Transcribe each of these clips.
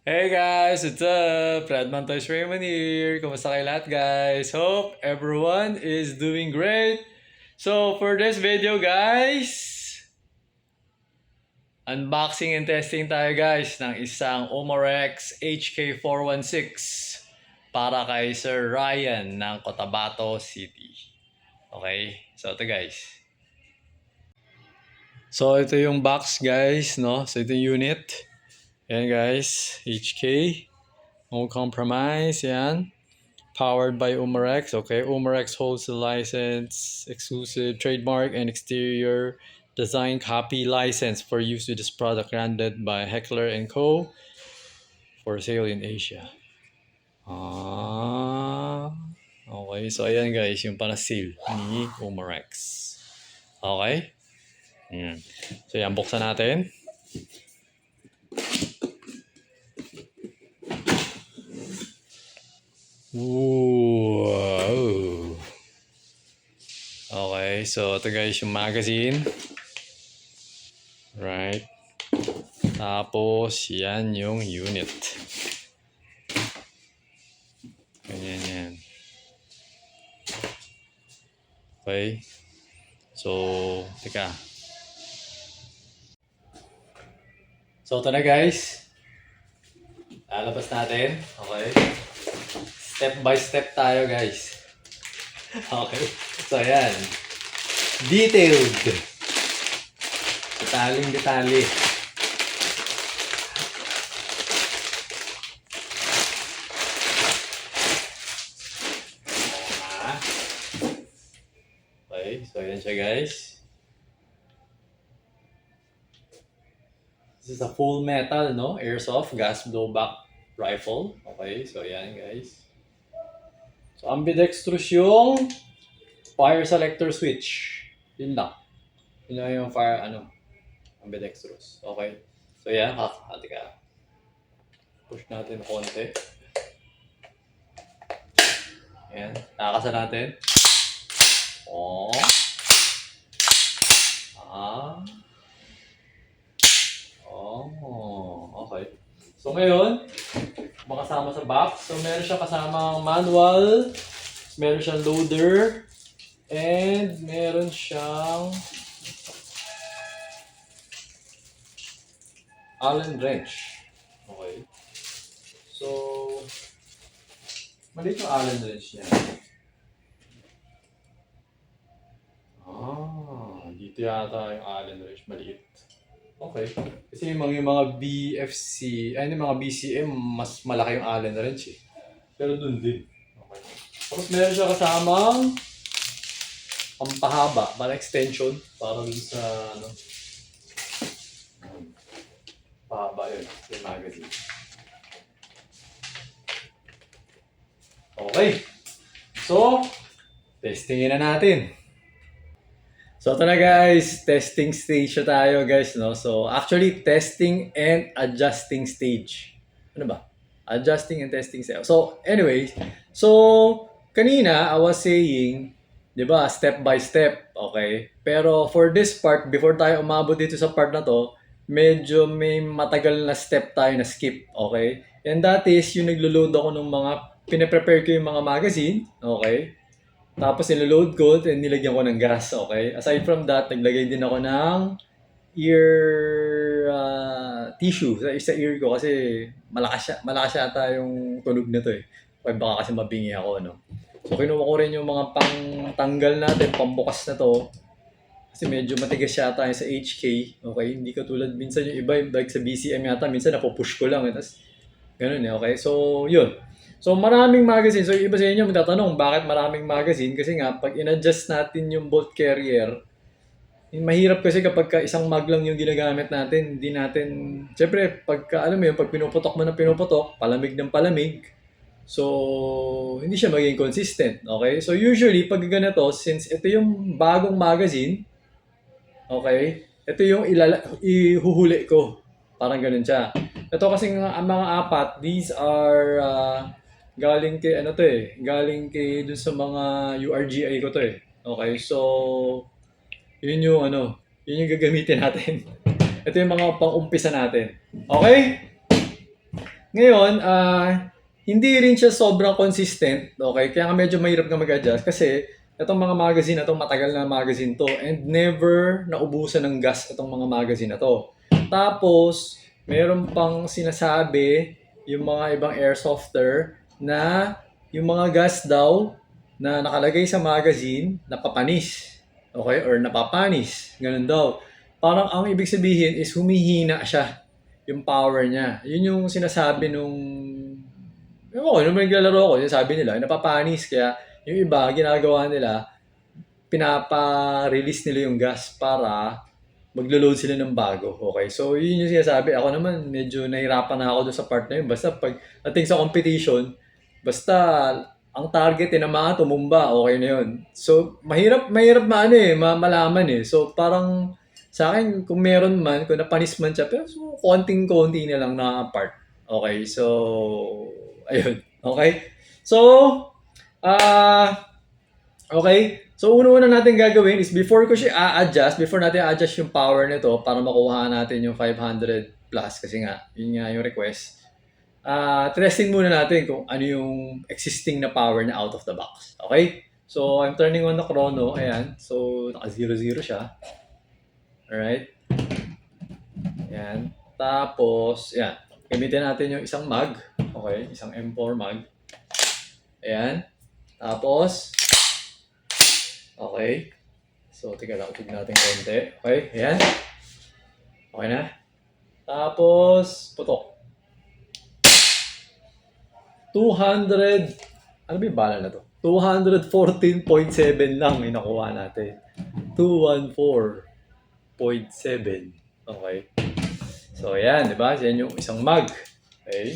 Hey guys, what's up? Fredman Toys Raymond here. Kumusta kayo lahat guys? Hope everyone is doing great. So for this video guys, unboxing and testing tayo guys ng isang Omorex HK416 para kay Sir Ryan ng Cotabato City. Okay? So ito guys. So ito yung box guys, no? So ito yung unit. Yan guys, HK. No compromise, yan. Powered by Umarex. Okay, Umarex holds the license, exclusive trademark, and exterior design copy license for use with this product granted by Heckler & Co. for sale in Asia. Okay. So, ayan guys, yung pana-seal ni Umarex. Okay? So, yan, buksan natin. Wow! Okay, so ito guys yung magazine. Right. Tapos, yan yung unit. Ganyan yan. Okay. So, teka. So, ito na guys. Lalabas natin. Okay. Step by step tayo guys. Okay. So, ayan. Detailed. Detaling-detalye. Okay. So, ayan siya guys. This is a full metal, no? Airsoft gas blowback rifle. Okay. So, ayan guys. So, ambidextrous yung fire selector switch. Yun lang. Yun lang yung fire, ambidextrous. Okay. So, yan. Tika. Push natin konti. Yan. Takasan natin. Oh. Oh. Okay. So, ngayon, makasama sa box. So, meron siya kasamang manual. Meron siyang loader. And meron siyang Allen wrench. Okay. So, maliit yung Allen wrench niya. Dito yata yung Allen wrench. Maliit. Okay. Kasi yung mga BFC, yung mga BCM, mas malaki yung Allen wrench eh. Pero dun din. Okay. Tapos meron siya kasamang pampahaba, para extension, para dun sa, pahaba yun, yung magazine. Okay. So, testingin na natin. So, ito na guys. Testing stage na tayo guys, no? So, actually, testing and adjusting stage. Ano ba? Adjusting and testing stage. So, anyways. So, kanina, I was saying, di ba, step by step. Okay? Pero for this part, before tayo umabot dito sa part na to, medyo may matagal na step tayo na skip. Okay? And that is, yung naglo-load ako ng mga, pinaprepare ko yung mga magazine. Okay? Tapos niloload ko and nilagyan ko ng gas, okay? Aside from that, naglagay din ako ng ear tissue sa ear ko kasi malakas yata yung tunog nito eh. Okay, baka kasi mabingi ako, no? So kinuha ko rin yung mga pangtanggal natin, pambukas na to. Kasi medyo matigas yata yung sa HK, okay? Hindi katulad minsan yung iba, like sa BCM yata, minsan napupush ko lang, tapos ganun eh, okay? So, yun. So, maraming magazine. So, iba sa inyo magtatanong, bakit maraming magazine? Kasi nga, pag in-adjust natin yung bolt carrier, mahirap kasi kapag isang mag lang yung ginagamit natin, hindi natin, syempre, pagka, alam mo yun, pag pinuputok mo ng pinuputok, palamig ng palamig, so, hindi siya maging consistent, okay? So, usually, pag ganito, since ito yung bagong magazine, okay, ito yung ihuhuli ko. Parang ganun siya. Ito kasi ang mga apat, these are galing kay galing kay dun sa mga URGI ko to eh. Okay, so yun yung yun yung gagamitin natin. Ito yung mga pang-umpisa natin. Okay? Ngayon, hindi rin siya sobrang consistent, okay? Kaya nga medyo mahirap na mag-adjust kasi itong mga magazine na to, matagal na magazine to and never naubusan ng gas itong mga magazine na to. Tapos, meron pang sinasabi yung mga ibang airsofter na yung mga gas daw na nakalagay sa magazine napapanis. Okay? Or napapanis. Ganun daw. Parang ang ibig sabihin is humihina siya yung power niya. Yun yung sinasabi nung ewan ko, nung naglalaro ako, yung sabi nila, napapanis. Kaya yung iba, ginagawa nila, pinapa-release nila yung gas para maglo-load sila ng bago. Okay? So, yun yung sinasabi. Ako naman, medyo nahirapan na ako doon sa part na yun. Basta pag ating sa competition, basta ang target tinamaan, tumumba, okay na yun. So, mahirap malaman eh. So, parang sa akin, kung meron man, kung napanis man siya, pero so, konting-konti na lang na part. Okay, so, ayun. Okay? So, okay. So, una-una natin gagawin is before ko siya a-adjust, before natin a-adjust yung power nito para makuha natin yung 500 plus kasi nga, yun nga yung request. Testing muna natin kung ano yung existing na power na out of the box. Okay? So, I'm turning on the chrono. Ayan. So, naka 0-0 siya. Alright? Ayan. Tapos, ayan. Gamitin natin yung isang mag. Okay? Isang M4 mag. Ayan. Tapos, okay. So, tika lang. Tignan natin konti. Okay. Ayan. Okay na. Tapos, putok. 200, ano ba yung bala na to? 214.7 lang may nakuha natin. 214.7. Okay. So, ayan, di ba? Yan yung isang mag. Okay.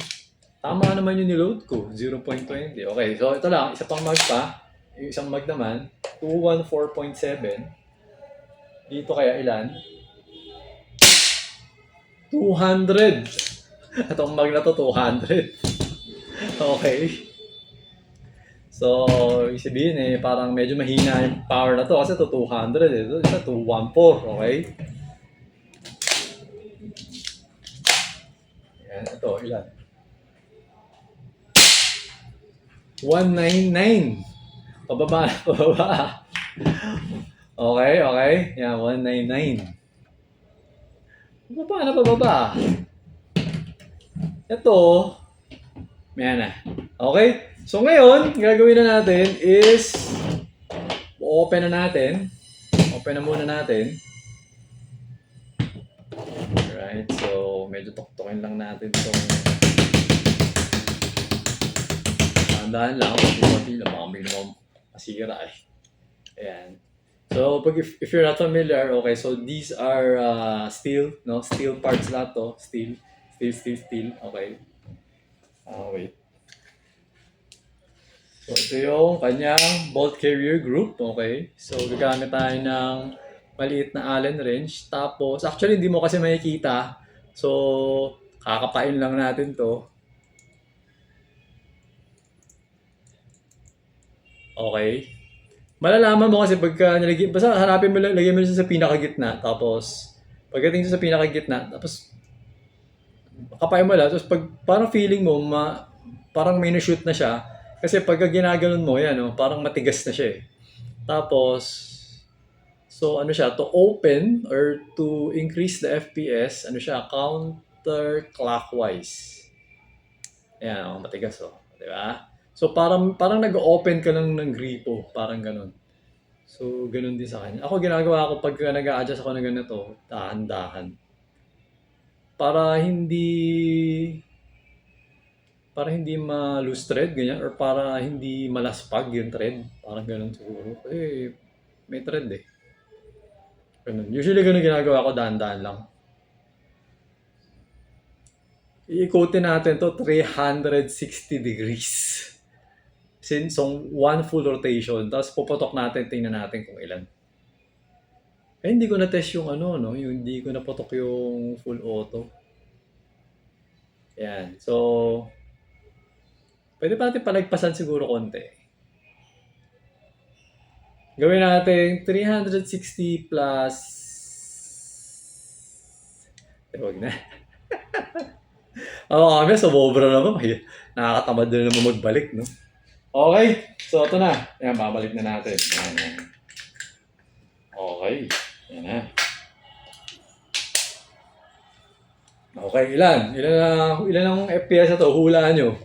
Tama naman yung niload ko. 0.20. Okay. So, ito lang. Isa pang mag pa. Yung isang mag naman. 214.7. Dito kaya ilan? 200. Itong mag na to, 200. Okay. So, ibig sabihin parang medyo mahina yung power na to kasi to 200 eh. Ito isa 214, okay? Yan, ito, ilan? 199. Pababa na, pababa. Okay, okay. Yan, 199. Pababa na, pababa. Ito, yan na. Okay? So ngayon, gagawin na natin is open na natin. Open na muna natin. Alright, so medyo tuktukin lang natin itong tandaan lang. Konti lang, baka may naman masira eh. Ayan. So if you're not familiar, okay, so these are steel, no? Steel parts lahat to. Steel. Okay. Wait. So, ito yung kanyang bolt carrier group, okay? So, gagamit tayo ng maliit na Allen wrench. Tapos, actually, hindi mo kasi makikita. So, kakapain lang natin to. Okay. Malalaman mo kasi pagka nilagay, basta hanapin mo lang, lagyan mo siya sa pinakagitna. Tapos, pagdating sa pinakagitna, tapos, kapain mo lang. Tapos, pag, parang feeling mo, parang may na-shoot na siya. Kasi pagka ginaganon mo, yan, no, parang matigas na siya eh. Tapos, so ano siya, to open or to increase the FPS, ano siya, counterclockwise. Ayan, oh, matigas oh. Di ba? So parang nag-open ka lang ng gripo, parang ganun. So, ganun din sa kanya. Ako ginagawa ko pag nag-a-adjust ako ng ganito, dahan-dahan. Para hindi ma-loose thread, ganyan, or para hindi malaspag yung thread. Parang ganun siguro. Eh, may thread eh. Ganun. Usually ganun ginagawa ko, dahan-dahan lang. Iikotin natin to 360 degrees. Since one full rotation, tapos puputok natin, tingnan natin kung ilan. Eh, hindi ko na-test yung no? Yung hindi ko naputok yung full auto. Yan. So, pwede pa natin palagpasan siguro konti. Gawin natin 360 plus... Huwag na. Oo, kami sumobra naman. Nakakatamad na naman magbalik, no? Okay, so ito na. Yan, babalik na natin. Yan, yan. Okay, yan na. Okay, ilan? Ilan ang FPS na to? Hulaan nyo.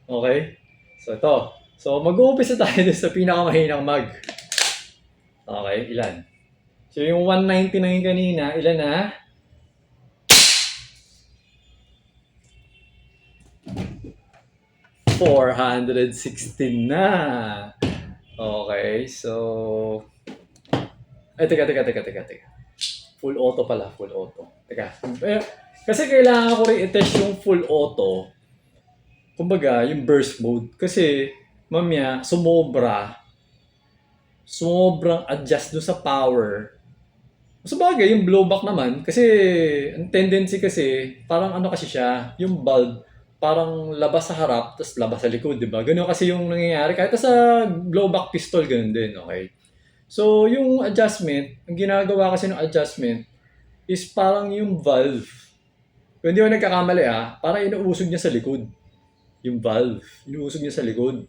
Okay? So ito. So mag-uumpisa tayo dun sa pinakamahinang mag. Okay, ilan? So yung 199 kanina, ilan na? 416 na. Okay, so... Ay, teka. Full auto pala, full auto. Teka. Kasi kailangan ko rin i-test yung full auto. Kumbaga, yung burst mode. Kasi, mamaya, sobrang adjust doon sa power. Sa bagay, yung blowback naman, kasi ang tendency kasi, parang ano kasi siya, yung bulb, parang labas sa harap, tapos labas sa likod, di ba? Ganun kasi yung nangyayari. Kahit sa blowback pistol, ganun din, okay? So, yung adjustment, ang ginagawa kasi ng adjustment, is parang yung valve. Kung hindi ko nagkakamali parang inuusog niya sa likod. Yung valve, inuusog niya sa likod.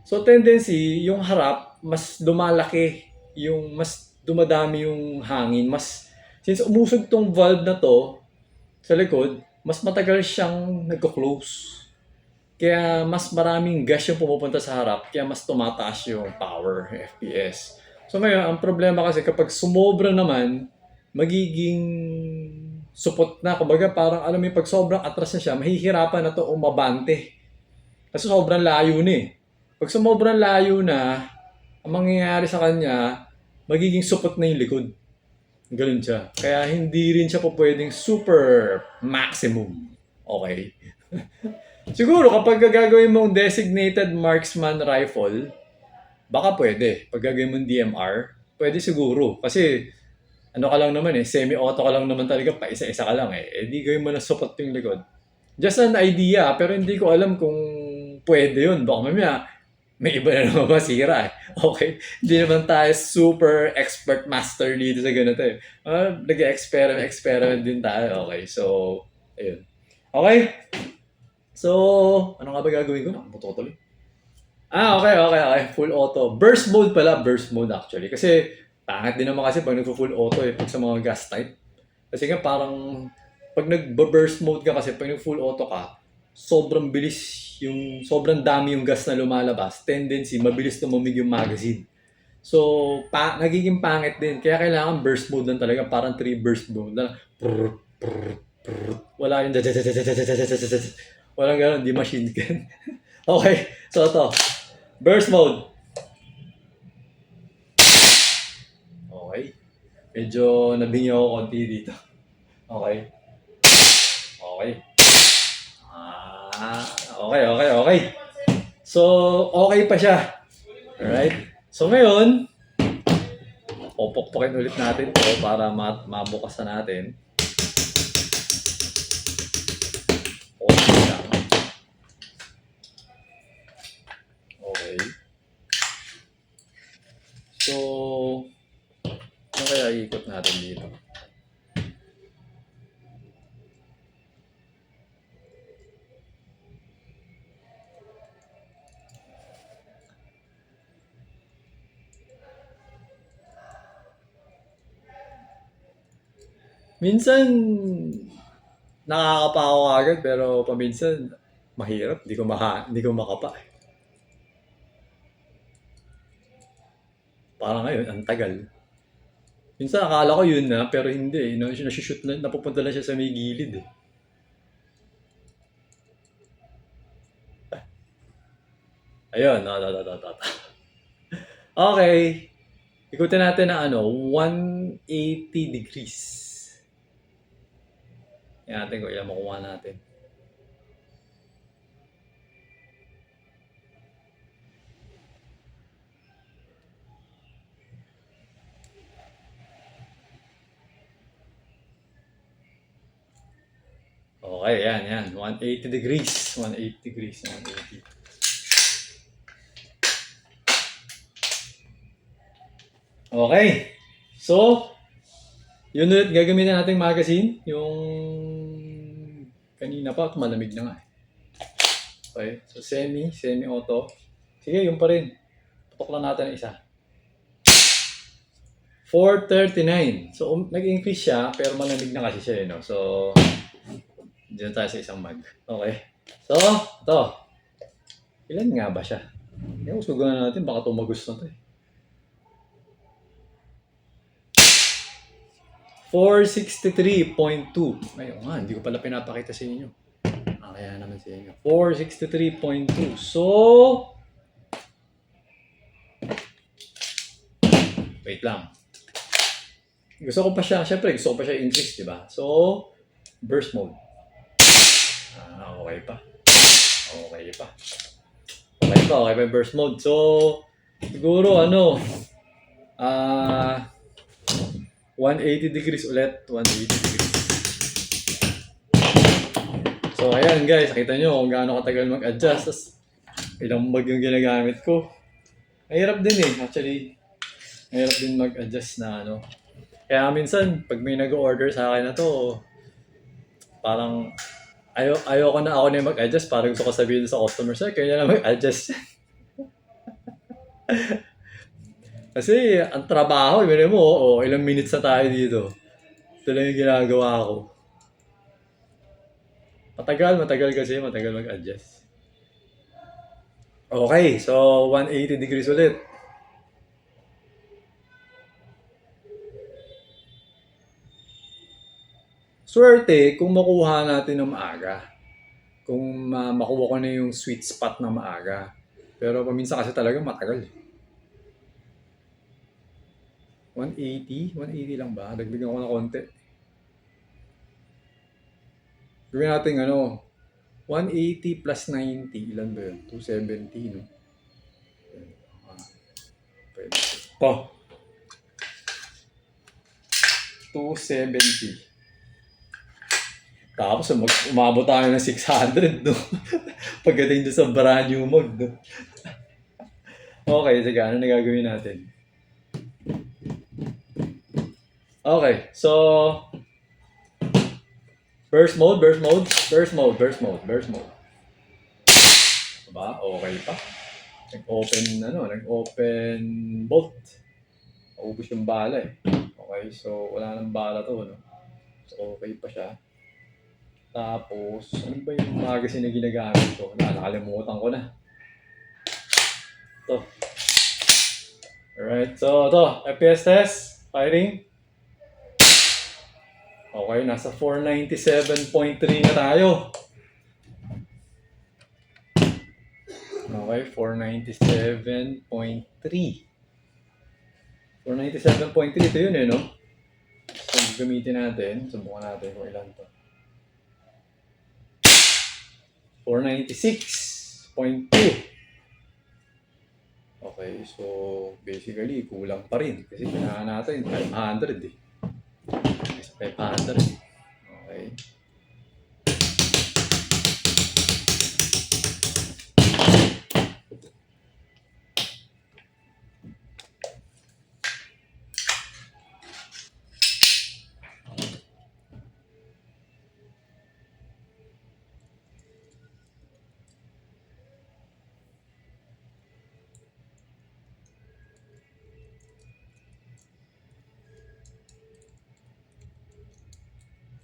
So tendency, yung harap, mas lumalaki, yung mas dumadami yung hangin. Since umusog tong valve na to sa likod, mas matagal siyang nagko-close. Kaya mas maraming gas yung pumupunta sa harap, kaya mas tumataas yung power, FPS. So ngayon, ang problema kasi kapag sumobra naman, magiging supot na. Kumbaga parang alam mo yung pag sobrang atras na siya, mahihirapan na to umabante. Kasi sobrang layo na eh. Pag sobrang layo na, ang mangyayari sa kanya, magiging supot na yung likod. Ganun siya. Kaya hindi rin siya po pwedeng super maximum. Okay? Siguro kapag gagawin mong designated marksman rifle, baka pwede. Pag gagawin mong DMR, pwede siguro. Kasi ano ka lang naman semi-auto ka lang naman talaga, pa isa-isa ka lang di gawin mo na support yung likod. Just an idea, pero hindi ko alam kung pwede yun. Baka mamaya, may iba na naman masira Okay? Hindi naman tayo super expert master dito sa ganito nag-experiment din tayo. Okay, so, ayun. Okay? So, ano nga ba gagawin ko? Nakabuto tuloy. Okay. Full auto. Burst mode pala. Burst mode actually. Kasi, pangit din naman kasi pag nag-full auto pag sa mga gas type. Kasi nga parang, pag nag-burst mode ka kasi, pag nag-full auto ka, sobrang bilis sobrang dami yung gas na lumalabas. Tendency, mabilis tumumig yung magazine. So, nagiging pangit din. Kaya kailangan burst mode lang talaga. Parang 3 burst mode lang. Wala yung walang gano'n, di machine gun. Okay, so ito. Burst mode. Okay. Medyo nabingi ako konti dito. Okay. Okay. Okay. So, okay pa siya. Alright. So, ngayon, popokpokin ulit natin to para mabukas na natin. Okay lang. Okay. So, ano kaya ikot natin dito? Minsan, nakakapa ako agad, pero paminsan, mahirap. Hindi ko makapa. Parang ngayon, ang tagal. Minsan, akala ko yun na, pero hindi. Nasushoot na, napupunta lang siya sa may gilid Ayun, Okay. Ikutin natin na 180 degrees. Yan natin kung ilan makuha natin. Okay, yan. 180 degrees. 180. Okay. So, yun ulit gagamitin nating magazine. Yung Kanina pa, malamig na nga eh. Okay, so semi-auto. Sige, yun pa rin. Putok lang natin ang isa. 439. So, nag-increase siya, pero malamig na kasi siya, no? So, dyan tayo sa isang mag. Okay. So, ito. Ilan nga ba siya? Yung susugan na natin, baka tumagos na ito eh. 463.2. Ayun nga, hindi ko pala pinapakita sa inyo. Kaya naman sa inyo. 463.2. So, wait lang. Gusto ko pa siya, syempre gusto ko pa siya increase, di ba? So, burst mode. Okay pa. Okay pa yung burst mode. So, siguro 180 degrees ulit. 180 degrees. So, ayan guys, nakita nyo kung gaano katagal mag-adjust. Tapos, ilang bag yung ginagamit ko. Mahirap din eh, actually. Mahirap din mag-adjust na Kaya minsan, pag may nag-order sa akin na to, parang ayoko na ako na mag-adjust. Parang gusto ko sabihin sa customer, sir, kayo na mag-adjust. Kasi, ang trabaho, ibig mo, ilang minutes na tayo dito. Ito lang yung ginagawa ko. Matagal mag-adjust. Okay, so 180 degrees ulit. Swerte kung makuha natin ng maaga. Kung makuha ko na yung sweet spot na maaga. Pero paminsan kasi talaga matagal. 180? 180 lang ba? Dagdagan ko na konti. Gawin natin 180 plus 90. Ilan ba yun? 270, no? Pwede. Ito. 270. Tapos umabot tayo ng 600, no? Pagdating doon sa brand new mode, no? Okay, sige, ano na gagawin natin? Okay, so burst mode. Diba? Okay pa. Nag-open bolt. Maubos yung bala eh. Okay, so wala nang bala to, no? So okay pa siya. Tapos, ano ba yung magazine na ginagamit ko? Nakalimutan ko na. Ito. Alright, so ito, FPS test, firing. Okay, nasa 497.3 na tayo. Okay, 497.3. 497.3, ito yun no? So, gamitin natin. Subukan natin kung ilan to. 496.2. Okay, so basically kulang pa rin kasi kailangan natin 500 eh. 500. Okay.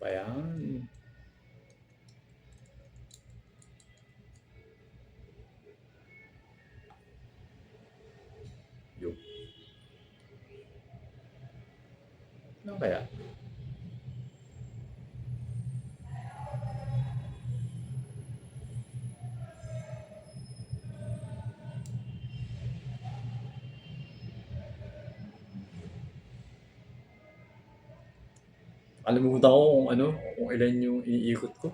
Ayan. Yo. Ano kaya? Kalimutan ko kung ilan yung iniikot ko.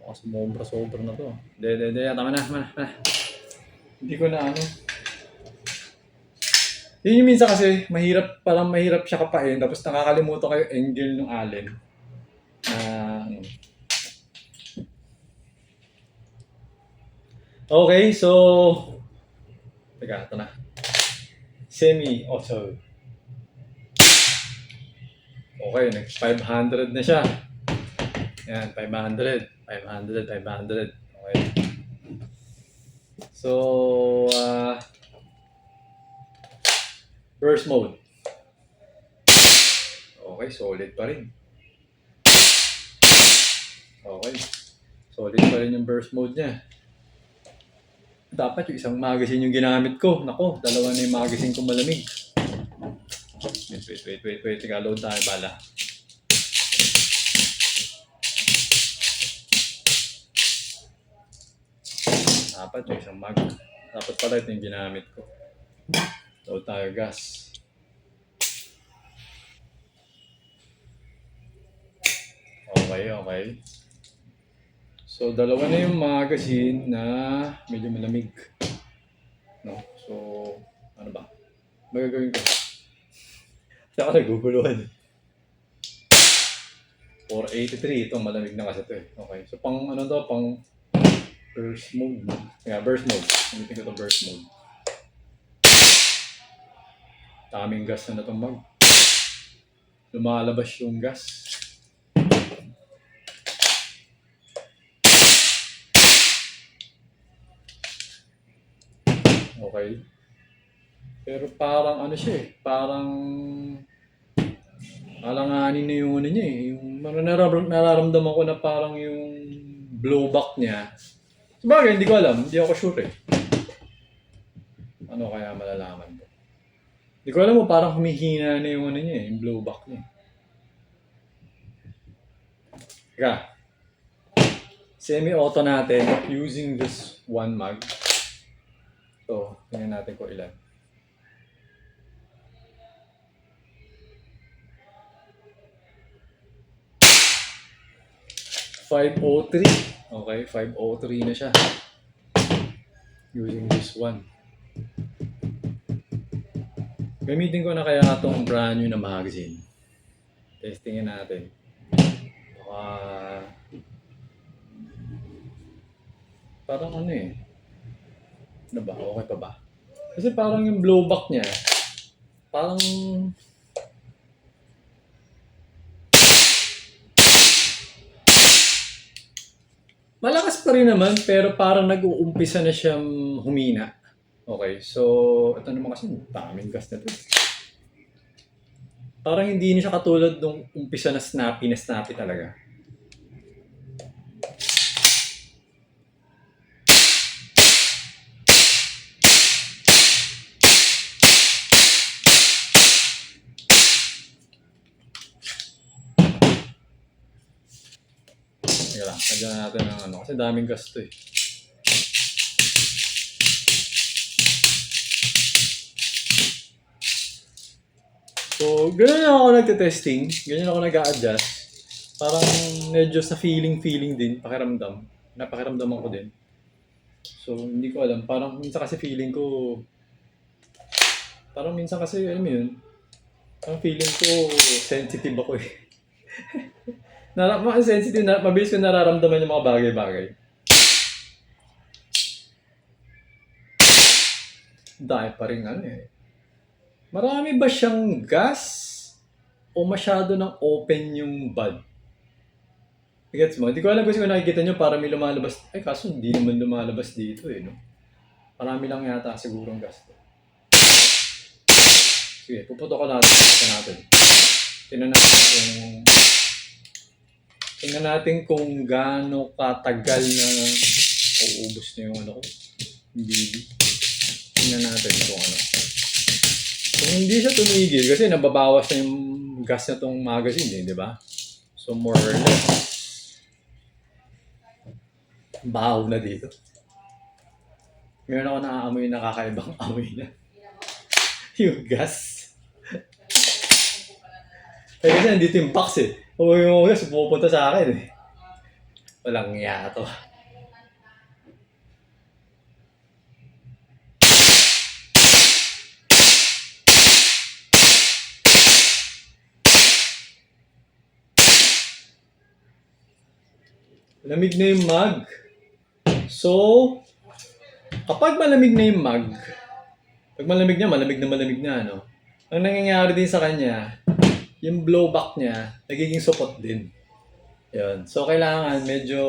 Baka sobra na to. Hindi, tama na. Hindi ko na Yun yung minsan kasi, mahirap siya kapain, tapos nakakalimutan kayo angle ng allen. Okay, so, teka, ito na. Semi-auto. Okay, nag-500 na siya. Yan, 500. 500, 500. Okay. So, burst mode. Okay, solid pa rin. Okay. Solid pa rin yung burst mode niya. Dapat yung isang magazine yung ginamit ko. Nako, dalawa na yung magazine ko malamig. Wait. Teka, load tayo bala. Dapat yung isang mag. Dapat pala ito yung ginamit ko. Load tayo gas. Okay. So, dalawa na yung magazine na medyo malamig. No? So, ano ba? Magagawin ko. Saka naguguluhan. 483. Ito, malamig na kasi ito eh. Okay. So, pang ano to? Pang burst mode. Yeah, burst mode. Gamitin ko itong burst mode. Daming gas na itong mag. Lumalabas yung gas. Okay. Pero parang ano siya eh. Parang alanganin na yung ano niya eh. Yung nararamdaman ko na parang yung blowback niya. Sabagay, hindi ko alam. Hindi ako sure eh. Ano kaya malalaman ko? Hindi ko alam mo, parang humihina na yung ano niya eh. Yung blowback niya. Teka. Semi-auto natin using this one mag. So, tingnan natin kung ilan. 503. Okay, 503 na siya. Using this one. Gamitin ko na kaya itong brand new na magazine. Testingin natin. Baka parang ano eh. Ano ba? Okay pa ba? Kasi parang yung blowback niya, parang malakas pa rin naman, pero parang nag-uumpisa na siyang humina. Okay, so ito naman kasi daming gas na to. Parang hindi na siya katulad nung umpisa na snappy talaga. Teka lang, lagyan natin ng ano, kasi daming gas to eh. So, ganyan ako nagte-testing, ganyan ako nag-a-adjust. Parang medyo sa feeling din, pakiramdam. Napakiramdaman ko din. So, hindi ko alam. Parang minsan kasi feeling ko, parang minsan kasi, alam mo yun, parang feeling ko sensitive ako eh. Sensitive na, mabilis ko nararamdaman yung mga bagay-bagay. Dahil pa rin ano eh. Marami ba siyang gas o masyado ng open yung bulb? Gets mo? Hindi ko alam kung nakikita nyo para may lumalabas. Ay kaso hindi naman lumalabas dito eh. No? Marami lang yata sigurong gas. Sige, puputo ko natin. Tingnan natin kung gaano katagal na uubos na yung ano ko. Yung BB. Tingnan natin kung ano. Kung hindi siya tumigil, kasi nababawas na yung gas na tong magazine eh, di ba? So more or less, bahaw na dito. Meron ako naaamoy nakakaibang amoy na. Yung gas. Eh kasi nandito yung box eh. O yung gas pupunta sa akin eh. Walang iya to. Lamig na yung mug. So, kapag malamig na yung mug, pag malamig na, ano, ang nangyayari din sa kanya, yung blowback niya, nagiging supot din. Yun. So, kailangan medyo,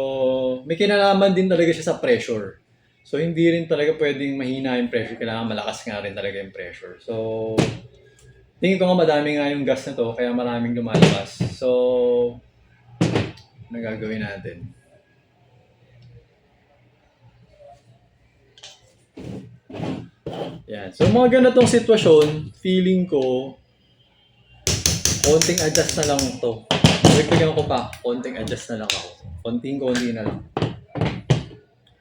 may kinalaman din talaga siya sa pressure. So, hindi rin talaga pwedeng mahina yung pressure. Kailangan malakas nga rin talaga yung pressure. So, tingin ko nga madami nga yung gas na to, kaya maraming lumalabas. So, ano gagawin natin? Yan. So, mga ganitong sitwasyon, feeling ko, konting adjust na lang to. Bigyan ko pa, konting adjust na lang ako. Konting-konti na lang.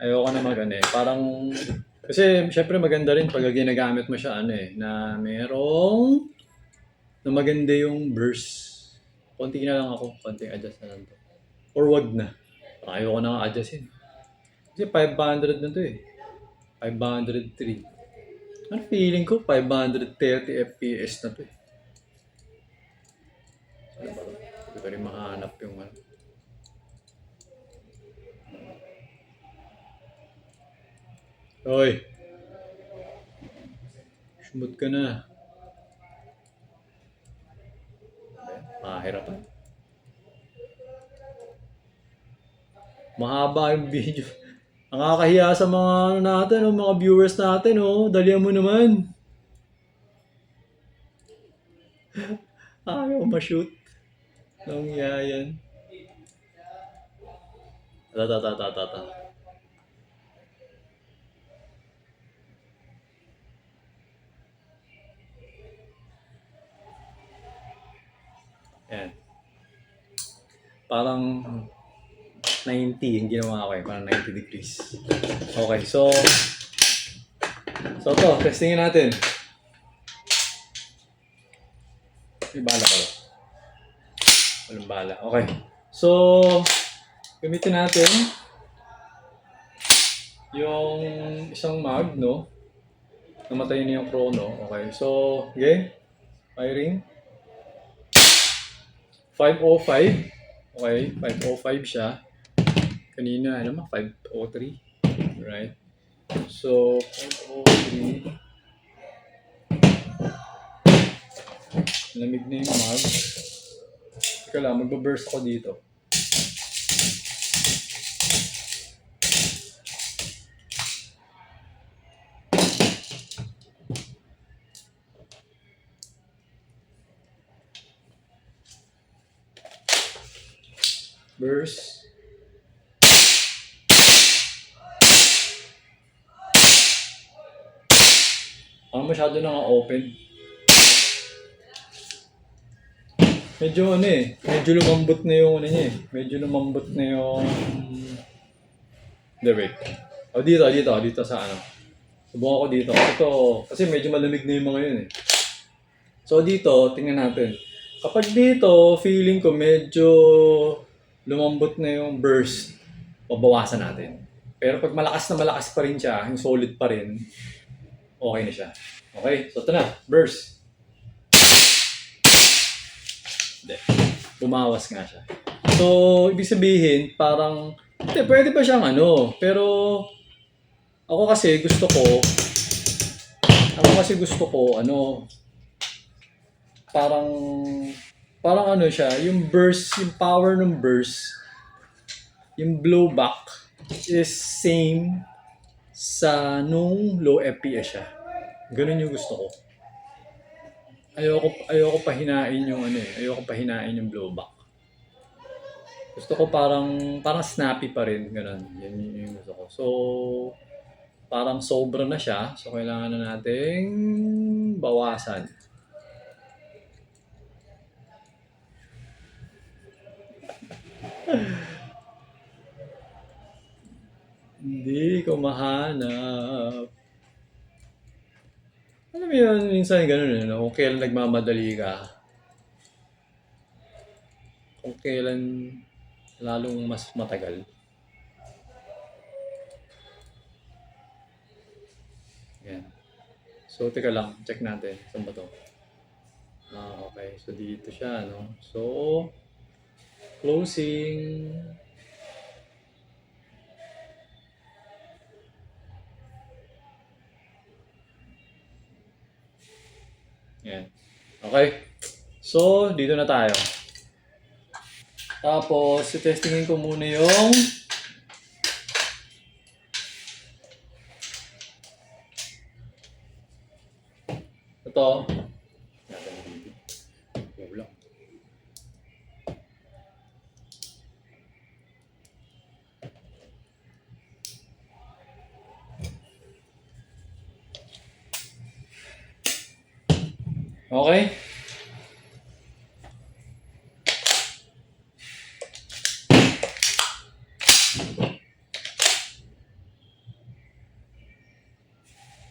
Ayoko na ano eh. Parang, kasi syempre maganda rin pag ginagamit mo siya ano eh, na merong, na maganda yung burst. Konti na lang ako, konting adjust na lang to. Or wag na. Ayoko na nga adjustin. Kasi 500 na to eh. 503. Ano feeling ko? 530 FPS na to eh. Ano ba to? Hindi ko rin makahanap yung ano. Hoy! Smooth ka na. Mahirapan. Mahaba yung video. Nakakahiya sa mga ano natin, oh, mga viewers natin, oh. Dalihan mo naman. Ayaw ma-shoot. Nang yan. Tata. Yan. Parang 90 yung ginawa ko eh. Parang 90 degrees. Okay, so to, testingin natin. May bala pala. Walang bala. Okay. So, gamitin natin yung isang mag, no? Namatay na yung chrono. Okay. So, okay. Firing. 505. Okay. 505 siya. Kanina, ano ma? 503. Right? So, 503. Lamig na yung mag. Teka lang, magbaburst ako dito. Burst. Masyado na nga open. Medyo ano eh, medyo lumambot na yung ano niya eh. Medyo lumambot na yung... Hindi, wait. Dito sa ano. Subukan ko dito. Kasi medyo malamig na yung mga yun eh. So dito, tingnan natin. Kapag dito, feeling ko medyo lumambot na yung burst, babawasan natin. Pero pag malakas pa rin siya, yung solid pa rin, okay na siya. Okay, so ito na, burst. Hindi. Bumawas nga siya. So, ibig sabihin, parang, pwede pa siyang ano, pero ako kasi gusto ko, ano, parang ano siya, yung burst, yung power ng burst, yung blowback is same sa nung low FPS siya. Ganun yung gusto ko. Ayoko pahinain yung ano eh. Ayoko pahinain yung blowback. Gusto ko parang snappy pa rin, ganun. Yan yung gusto ko. So, parang sobra na siya. So, kailangan na nating bawasan. Hindi ko mahanap. Alam mo yun, minsan ganun eh. No? Kung kailan nagmamadali ka. Kung kailan lalong mas matagal. Yan. So, teka lang. Check natin. Saan ba to? Okay. So, dito siya, no? So, closing. Yan. Okay. So, dito na tayo. Tapos, testingin ko muna yung ito. Wala. Okay?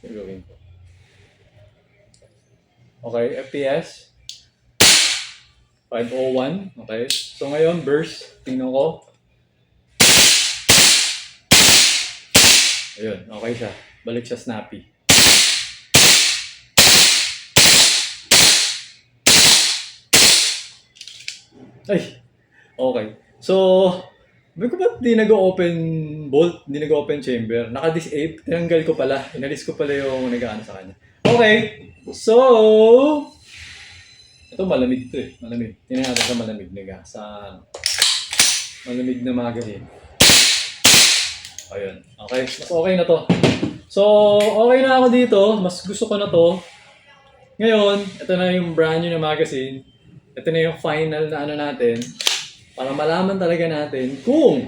Gagawin ko. Okay, FPS 501. Okay. So ngayon, burst. Tingnan ko. Ayun, okay siya. Balik siya snappy. Ay, okay. So, sabi ko ba't di nag-open bolt, di nag-open chamber? Naka-disable, tinanggal ko pala. Inalis ko pala yung nag-ano sa kanya. Okay, so, ito malamig to eh. Malamig. Tingnan natin sa malamig na sa malamig na magazine. Ayun. Okay, mas okay na to. So, okay na ako dito. Mas gusto ko na to. Ngayon, ito na yung brand new na magazine. Ito na yung final na ano natin. Para malaman talaga natin kung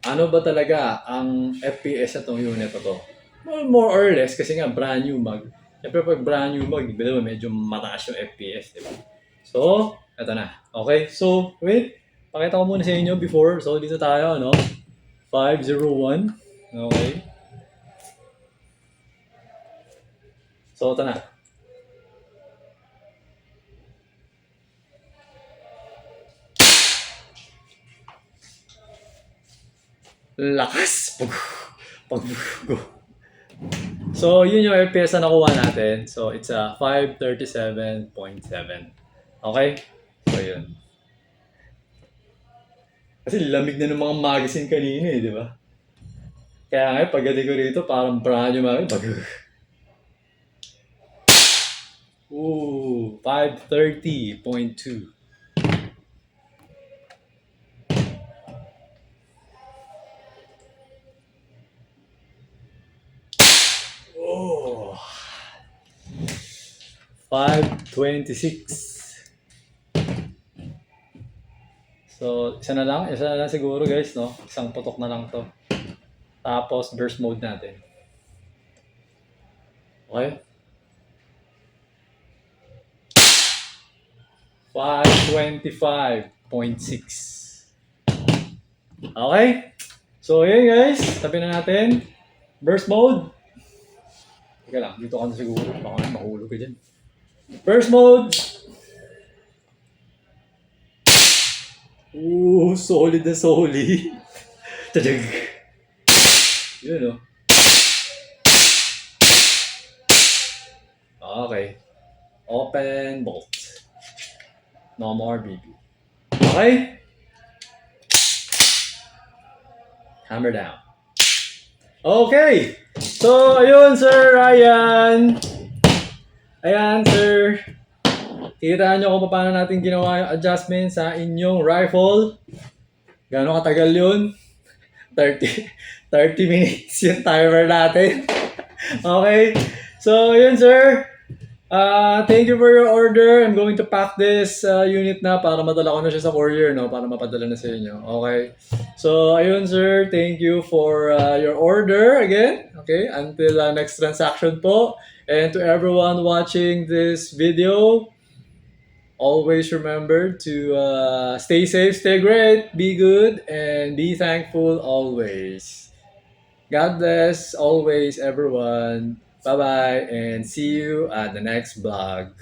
ano ba talaga ang FPS na itong unit na to. Well, more or less, kasi nga brand new mag. Siyempre pag brand new mag, diba, medyo mataas yung FPS, diba? So, ito na. Okay, so, wait. Pakita ko muna sa inyo before. So, dito tayo, no? 501. Okay. So, ito na. Lakas! Pag-go. So, yun yung FPS na nakuha natin. So, it's a 537.7. Okay? So, yun. Kasi lamig na ng mga magazine kanina eh, di ba? Kaya nga, pagdating ko rito, parang brand new magazine. Ooh, 530.2. Oh, 526. So, isa na lang siguro guys, no? Isang putok na lang to. Tapos, burst mode natin. Okay? 525.6. Okay? So, yun guys. Tabi na natin. Burst mode. Teka lang, dito ka na siguro. Baka mahulog ka dyan. Burst mode. Ooh, solid na solid. Tadag. Yun, no? Okay. Open bolt. No more BB. Okay? Hammer down. Okay! So, ayun, Sir Ryan. Ayan, sir. Kita nyo kung paano natin ginawa yung adjustment sa inyong rifle. Gano'ng katagal yun? 30 minutes yung timer natin. Okay? So, yun, sir. Thank you for your order. I'm going to pack this unit na para madala ko na siya sa courier, no? Para mapadala na sa inyo. Okay? So, ayun, sir. Thank you for your order again. Okay? Until next transaction po. And to everyone watching this video, always remember to stay safe, stay great, be good, and be thankful always. God bless always, everyone. Bye-bye, and see you at the next vlog.